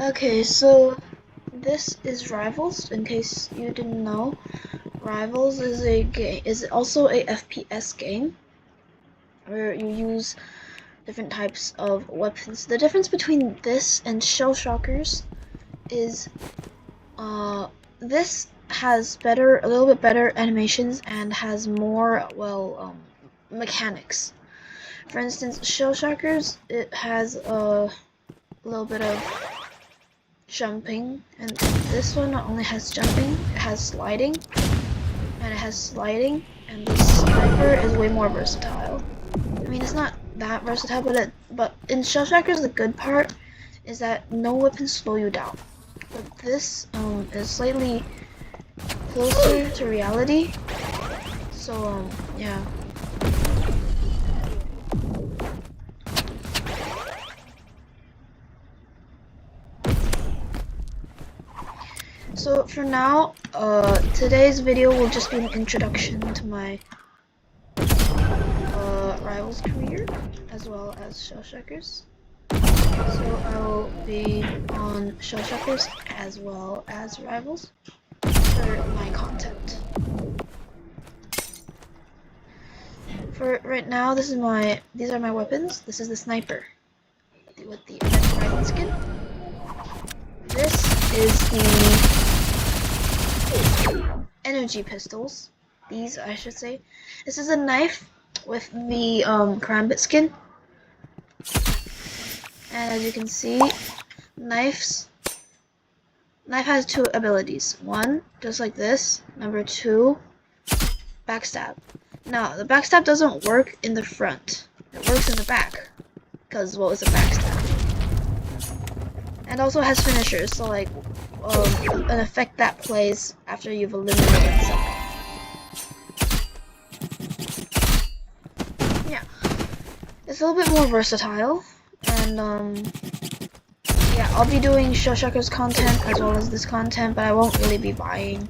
Okay, so this is Rivals. In case you didn't know, Rivals is also a FPS game where you use different types of weapons. The difference between this and Shell Shockers is this has a little bit better animations and has more mechanics. For instance, Shell Shockers, it has a little bit of jumping, and this one not only has jumping, it has sliding, and the sniper is way more versatile. I mean, it's not that versatile, but in Shell Shockers, the good part is that no weapons slow you down. But this is slightly closer to reality, so yeah. So for now, today's video will just be an introduction to my Rivals career, as well as Shell Shockers. So I'll be on Shell Shockers as well as Rivals for my content. For right now, these are my weapons. This is the sniper with the rifle skin. This is the energy pistols. These, I should say. This is a knife with the karambit skin. And as you can see, knife has two abilities. One, just like this. Number two, backstab. Now, the backstab doesn't work in the front. It works in the back. Because, well, it's a backstab. And also has finishers, so like, an effect that plays after you've eliminated someone. Yeah. It's a little bit more versatile. And, yeah, I'll be doing Shell Shockers content as well as this content, but I won't really be buying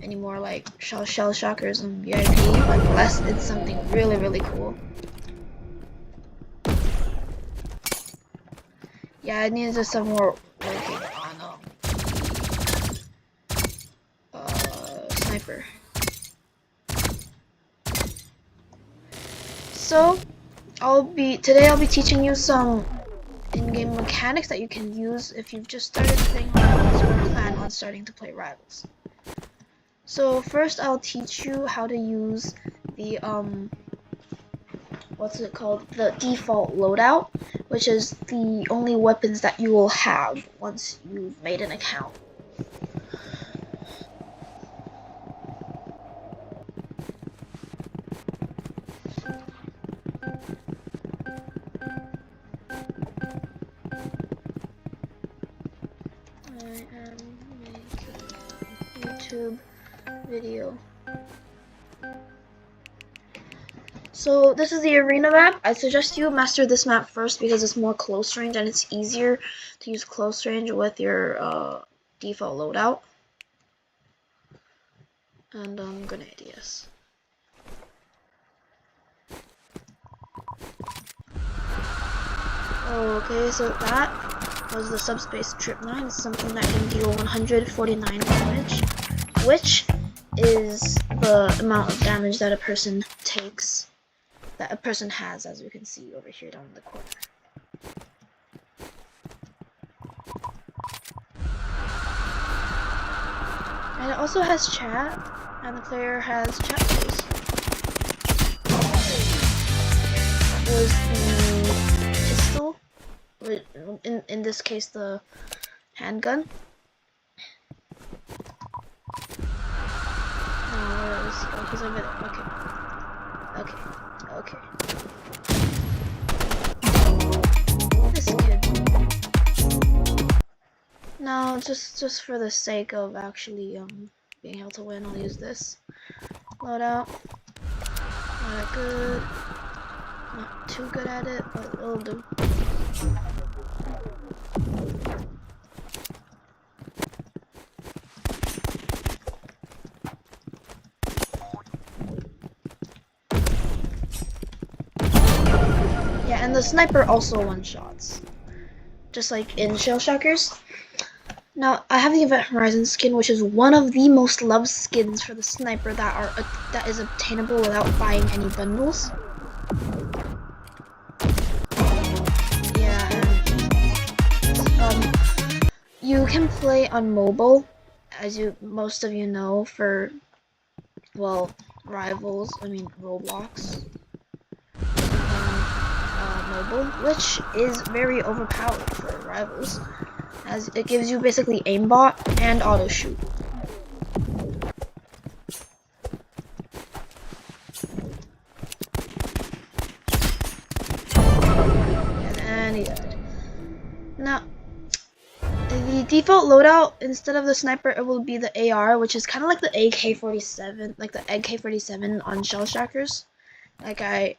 any more like Shell Shockers and VIP, unless it's something really, really cool. Yeah, I need to some more working on sniper. So today I'll be teaching you some in-game mechanics that you can use if you've just started playing Rivals or plan on starting to play Rivals. So first I'll teach you how to use the the default loadout, which is the only weapons that you will have once you've made an account. I am making a YouTube video. So this is the arena map. I suggest you master this map first because it's more close range and it's easier to use close range with your default loadout. And good ideas. Okay, so that was the subspace trip 9. It's something that can deal 149 damage, which is the amount of damage that a person takes. That a person has, as you can see over here down in the corner. And it also has chat, and the player has chat tools. That was the pistol, in this case the handgun. Where is he? Oh, he's over there. Okay. This kid. Now, just for the sake of actually being able to win, I'll use this loadout. Not that good. Not too good at it, but it'll do. Yeah, and the sniper also one-shots. just like in Shell Shockers. Now I have the Event Horizon skin, which is one of the most loved skins for the sniper that is obtainable without buying any bundles. Yeah, and you can play on mobile, as most of you know, for Rivals. I mean Roblox. Mobile, which is very overpowered for Rivals, as it gives you basically aimbot and auto shoot. And he died. Now, the default loadout, instead of the sniper, it will be the AR, which is kind of like the AK-47, like the AK-47 on Shell Shockers. Like I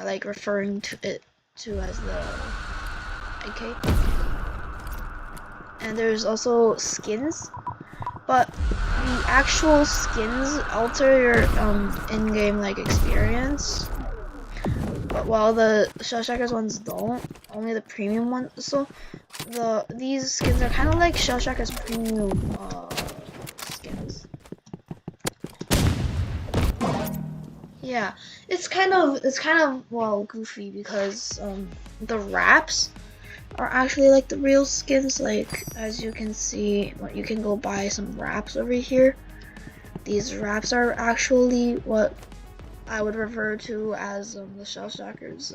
like referring to it as the AK. And there's also skins, but the actual skins alter your in-game like experience. But while the Shell Shockers ones don't, only the premium ones. So these skins are kind of like Shell Shockers premium skins. Yeah, it's kind of well goofy because the wraps are actually like the real skins. Like as you can see, you can go buy some wraps over here. These wraps are actually what I would refer to as the Shell Shockers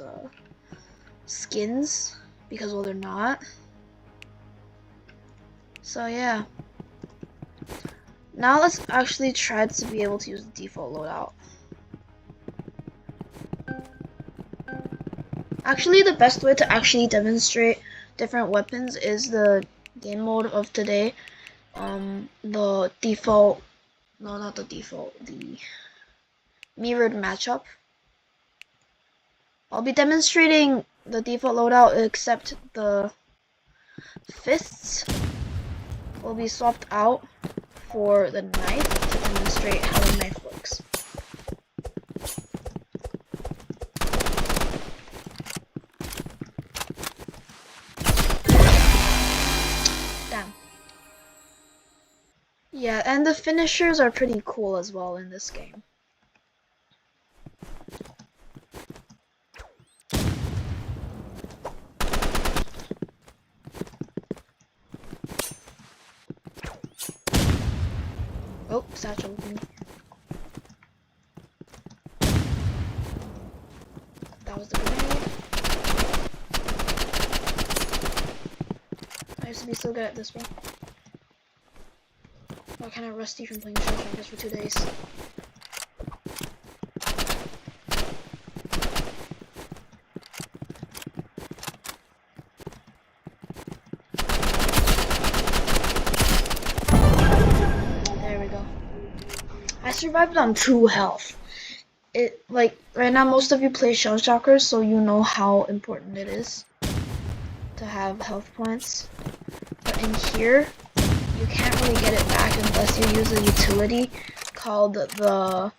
skins, because well they're not. So yeah. Now let's actually try to be able to use the default loadout. Actually, the best way to actually demonstrate different weapons is the game mode of today. The default, no, not the default, the mirrored matchup. I'll be demonstrating the default loadout, except the fists will be swapped out for the knife to demonstrate how the knife works. Damn. Yeah, and the finishers are pretty cool as well in this game. Oh, satchel with me. That was the grenade. I used to be so good at this one. I'm kind of rusty from playing Shell Shockers for 2 days. There we go. I survived on 2 health. Like, right now most of you play Shell Shockers, so you know how important it is to have health points. But in here, you can't really get it back unless you use a utility called the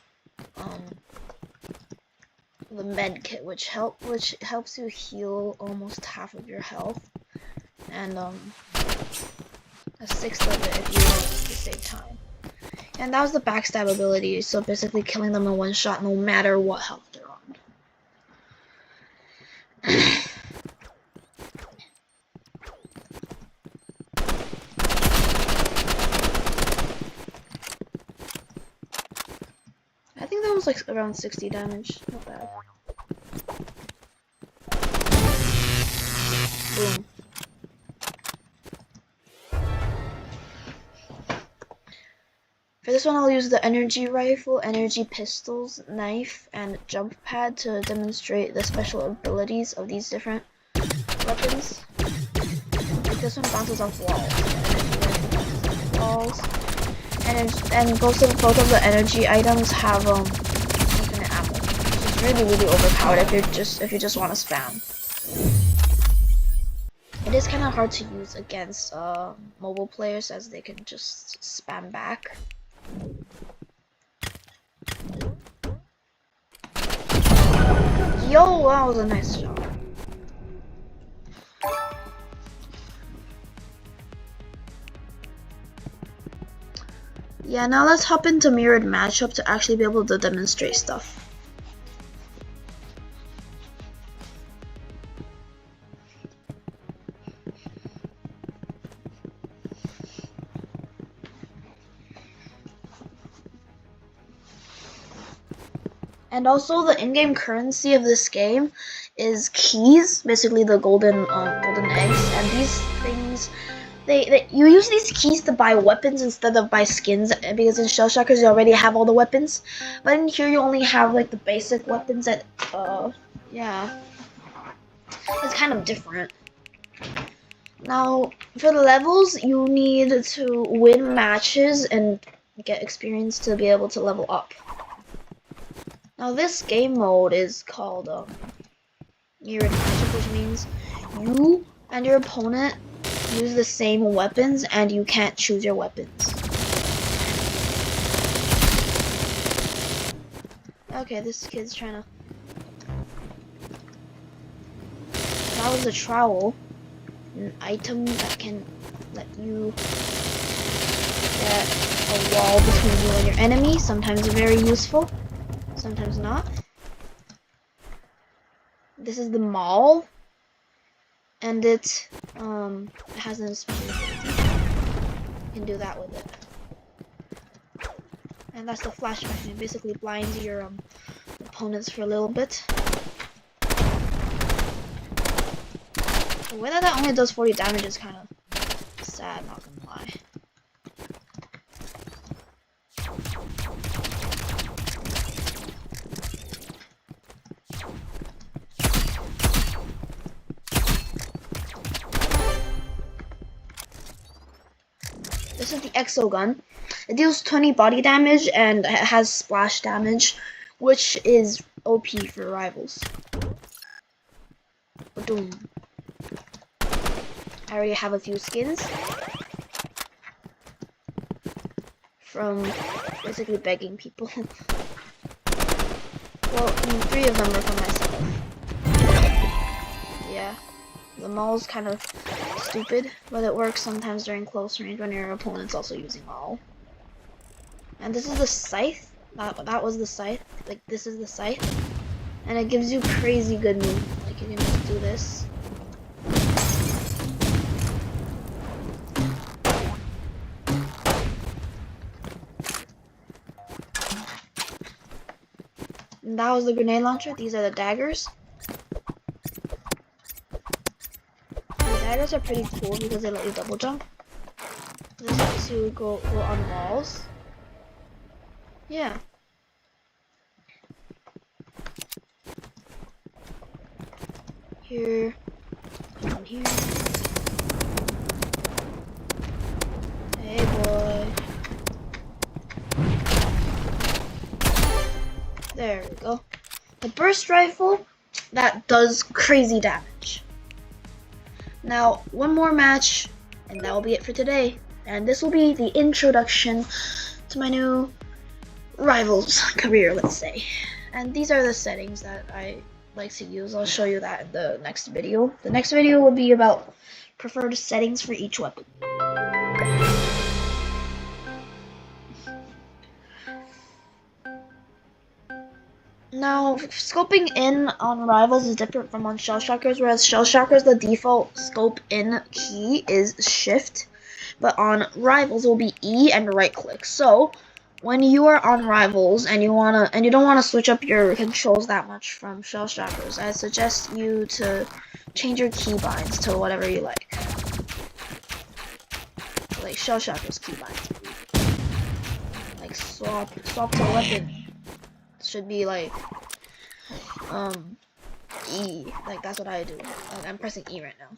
med kit, which helps you heal almost half of your health, and a sixth of it if you want to save time. And that was the backstab ability, so basically killing them in one shot no matter what health they're on. I think that was like around 60 damage, not bad. Boom. For this one, I'll use the energy rifle, energy pistols, knife, and jump pad to demonstrate the special abilities of these different weapons. Like this one bounces off walls, and both of the energy items have infinite ammo, which is really overpowered if you just want to spam. It is kind of hard to use against mobile players, as they can just spam back. Yo, that was a nice shot. Yeah, now let's hop into mirrored matchup to actually be able to demonstrate stuff. And also, the in-game currency of this game is keys, basically the golden eggs. And these things, you use these keys to buy weapons instead of buy skins, because in Shell Shockers you already have all the weapons. But in here you only have like the basic weapons that, yeah, it's kind of different. Now, for the levels, you need to win matches and get experience to be able to level up. Now this game mode is called mirrored matchup, which means you and your opponent use the same weapons and you can't choose your weapons. Okay, this kid's trying to... That was a trowel, an item that can let you get a wall between you and your enemy, sometimes very useful. Sometimes not. This is the mall, and it has an special ability. You can do that with it. And that's the flashback. It basically blinds your opponents for a little bit. The way that only does 40 damage is kind of sad, not gonna lie. This is the Exo gun. It deals 20 body damage and it has splash damage, which is OP for rivals. Boom. I already have a few skins from basically begging people. Well, 3 of them are from myself. Yeah. The maul's kind of stupid, but it works sometimes during close range when your opponent's also using maul. And this is the scythe. That was the scythe. Like, this is the scythe. And it gives you crazy good movement. Like, you can just do this. And that was the grenade launcher. These are the daggers. Daggers are pretty cool because they let you double jump. This lets you go on walls. Yeah. Here. Down here. Hey boy. There we go. The burst rifle, that does crazy damage. Now, one more match, and that will be it for today. And this will be the introduction to my new Rivals career, let's say. And these are the settings that I like to use. I'll show you that in the next video. The next video will be about preferred settings for each weapon. Now, scoping in on Rivals is different from on Shell Shockers, whereas Shell Shockers, the default scope in key is Shift, but on Rivals will be E and right click. So, when you are on Rivals and you don't wanna switch up your controls that much from Shell Shockers, I suggest you to change your keybinds to whatever you like. Like Shell Shockers keybinds. Like swap to weapon. Should be like E. Like that's what I do. Like I'm pressing E right now.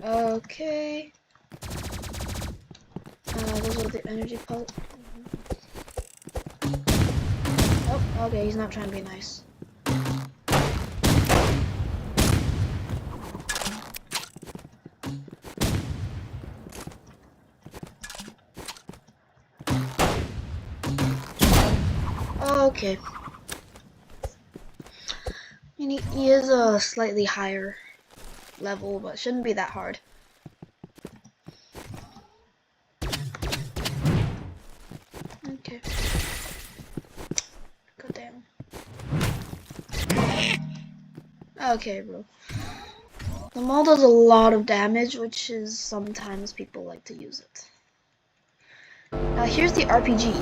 Okay. Those are the energy pulse. Oh, okay, he's not trying to be nice. Okay. And he is a slightly higher level, but shouldn't be that hard. Okay. Go down. Okay, bro. The maul does a lot of damage, which is sometimes people like to use it. Now here's the RPG.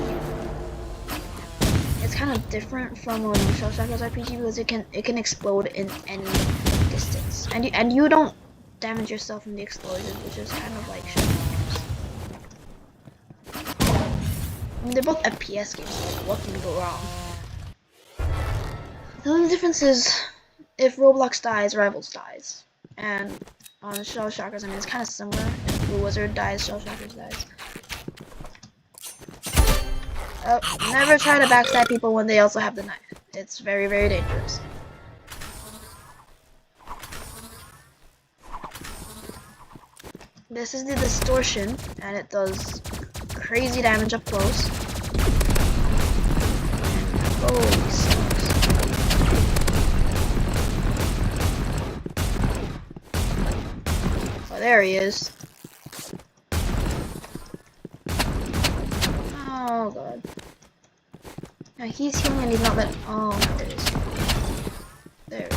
It's kind of different from Shell Shocker's RPG because it can explode in any distance, and you don't damage yourself in the explosion, which is kind of like Shell Shockers. I mean, they're both FPS games, so like, what can go wrong? The only difference is if Roblox dies, Rivals dies, and on Shell Shockers, I mean, it's kind of similar. If Blue Wizard dies, Shell Shockers dies. Never try to backstab people when they also have the knife. It's very, very dangerous. This is the distortion, and it does crazy damage up close. Holy smokes. Oh, there he is. Oh god. Now he's healing and he's not letting. Oh, there it is. There we go.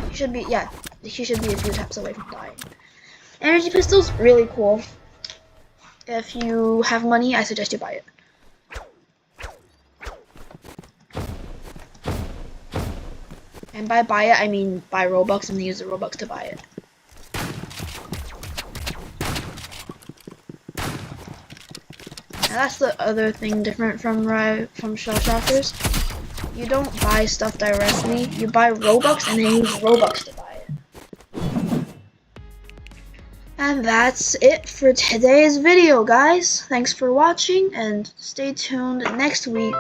He should be, yeah, he should be a few taps away from dying. Energy pistol's really cool. If you have money, I suggest you buy it. And by buy it, I mean buy Robux and use the Robux to buy it. And that's the other thing different from Shell Shockers. You don't buy stuff directly. You buy Robux and then use Robux to buy it. And that's it for today's video, guys. Thanks for watching, and stay tuned next week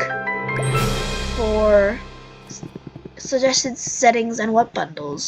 for suggested settings and what bundles.